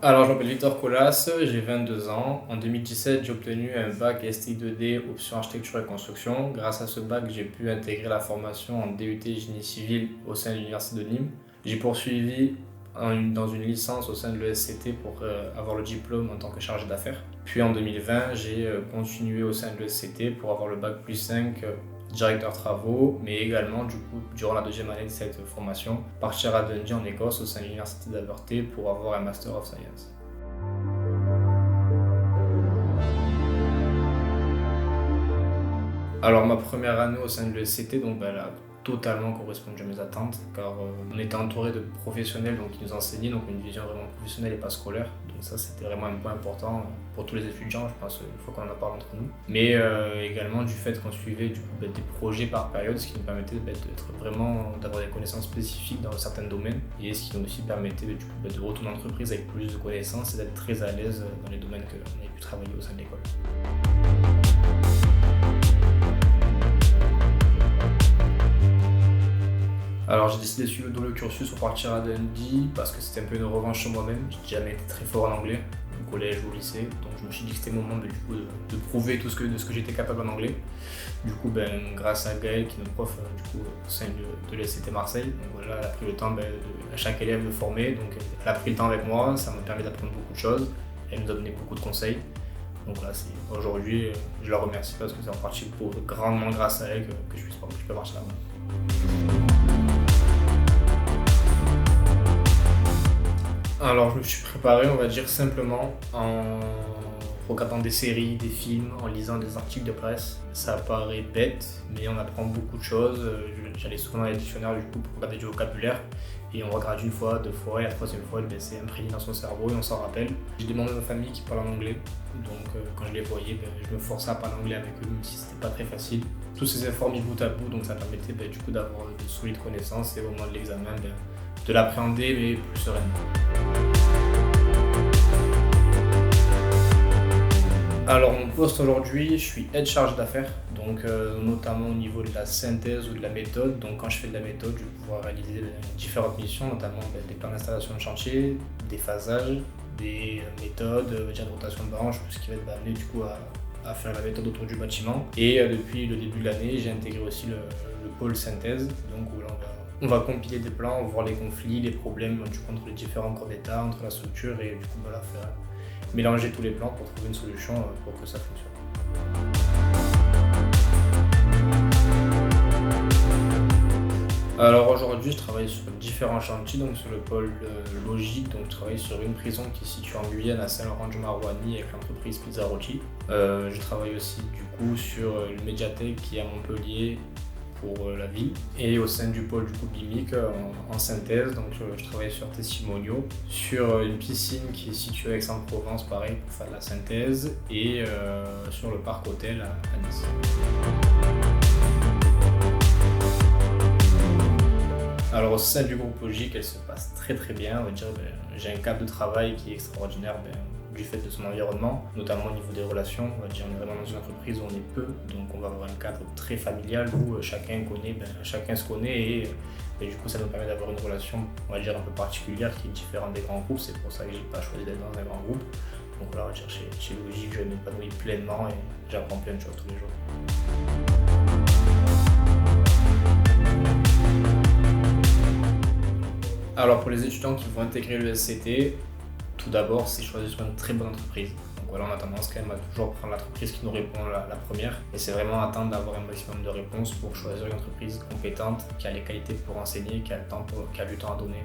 Alors, je m'appelle Victor Colas, j'ai 22 ans. En 2017, j'ai obtenu un bac STI 2D, option architecture et construction. Grâce à ce bac, j'ai pu intégrer la formation en DUT génie civil au sein de l'Université de Nîmes. J'ai poursuivi dans une licence au sein de l'ESCT pour avoir le diplôme en tant que chargé d'affaires. Puis en 2020, j'ai continué au sein de l'ESCT pour avoir le bac plus 5 directeur travaux, mais également du coup durant la deuxième année de cette formation, partir à Dundee en Écosse au sein de l'université d'Abertay pour avoir un Master of Science. Alors ma première année au sein de l'ESCT, donc elle a totalement correspondu à mes attentes, car on était entouré de professionnels donc, qui nous enseignaient, donc une vision vraiment professionnelle et pas scolaire. Donc ça c'était vraiment un point important pour tous les étudiants, je pense, une fois qu'on en parle entre nous. Mais également du fait qu'on suivait du coup, des projets par période, ce qui nous permettait d'avoir des connaissances spécifiques dans certains domaines, et ce qui nous aussi permettait du coup, de retourner en entreprise avec plus de connaissances et d'être très à l'aise dans les domaines qu'on avait pu travailler au sein de l'école. Alors j'ai décidé de suivre le cursus pour partir à Dundee parce que c'était un peu une revanche sur moi-même. J'ai jamais été très fort en anglais, au collège ou au lycée, donc je me suis dit que c'était le moment de prouver de ce que j'étais capable en anglais. Du coup, grâce à Gaëlle, qui est notre prof au sein de l'ESCT Marseille, donc voilà, elle a pris le temps à chaque élève de former, donc elle a pris le temps avec moi, ça m'a permis d'apprendre beaucoup de choses, elle nous a donné beaucoup de conseils. Donc là, aujourd'hui, je la remercie parce que c'est en partie grandement grâce à elle que je peux marcher là-bas. Alors, je me suis préparé, on va dire, simplement en regardant des séries, des films, en lisant des articles de presse. Ça paraît bête, mais on apprend beaucoup de choses. J'allais souvent dans les dictionnaires du coup pour regarder du vocabulaire. Et on regarde une fois, deux fois, et la troisième fois, c'est imprégné dans son cerveau et on s'en rappelle. J'ai demandé à ma famille qui parle en anglais, donc quand je les voyais, je me forçais à parler anglais avec eux, même si c'était pas très facile. Tous ces efforts mis bout à bout, donc ça permettait du coup d'avoir de solides connaissances et au moment de l'examen, de l'appréhender mais plus sereinement. Alors mon poste aujourd'hui, je suis aide chargé d'affaires, donc notamment au niveau de la synthèse ou de la méthode. Donc quand je fais de la méthode, je vais pouvoir réaliser différentes missions, notamment des plans d'installation de chantier, des phasages, des méthodes, de rotation de branche, tout ce qui va être amené du coup à faire la méthode autour du bâtiment. Et depuis le début de l'année, j'ai intégré aussi le pôle synthèse, donc où là, on va compiler des plans, voir les conflits, les problèmes entre les différents corps d'état, entre la structure et du coup faire mélanger tous les plans pour trouver une solution pour que ça fonctionne. Alors aujourd'hui, je travaille sur différents chantiers, donc sur le pôle logique, donc je travaille sur une prison qui est située en Guyane à Saint-Laurent-du-Maroigny avec l'entreprise Pizzarotti. Je travaille aussi du coup sur une médiathèque qui est à Montpellier pour la ville, et au sein du pôle du coup BIMIC en synthèse, donc je travaille sur Testimonio, sur une piscine qui est située à Aix-en-Provence, pareil pour faire de la synthèse, et sur le parc hôtel à Nice. Alors au sein du groupe logique, elle se passe très très bien, on va dire, j'ai un cadre de travail qui est extraordinaire du fait de son environnement, notamment au niveau des relations. On va dire, on est vraiment dans une entreprise où on est peu, donc on va avoir un cadre très familial où chacun se connaît et du coup ça nous permet d'avoir une relation, on va dire, un peu particulière qui est différente des grands groupes. C'est pour ça que j'ai pas choisi d'être dans un grand groupe. Donc là, on va dire, chez Logique, je m'épanouis pleinement et j'apprends plein de choses tous les jours. Alors pour les étudiants qui vont intégrer le SCT, tout d'abord, c'est choisir sur une très bonne entreprise. Donc voilà, on a tendance quand même à toujours prendre l'entreprise qui nous répond la première. Et c'est vraiment attendre d'avoir un maximum de réponses pour choisir une entreprise compétente, qui a les qualités pour enseigner, qui a du temps à donner.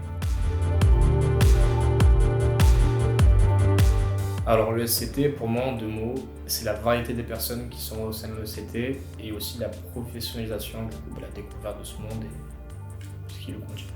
Alors le SCT, pour moi, en deux mots, c'est la variété des personnes qui sont au sein de l'ESCT et aussi la professionnalisation de la découverte de ce monde et ce qui le contient.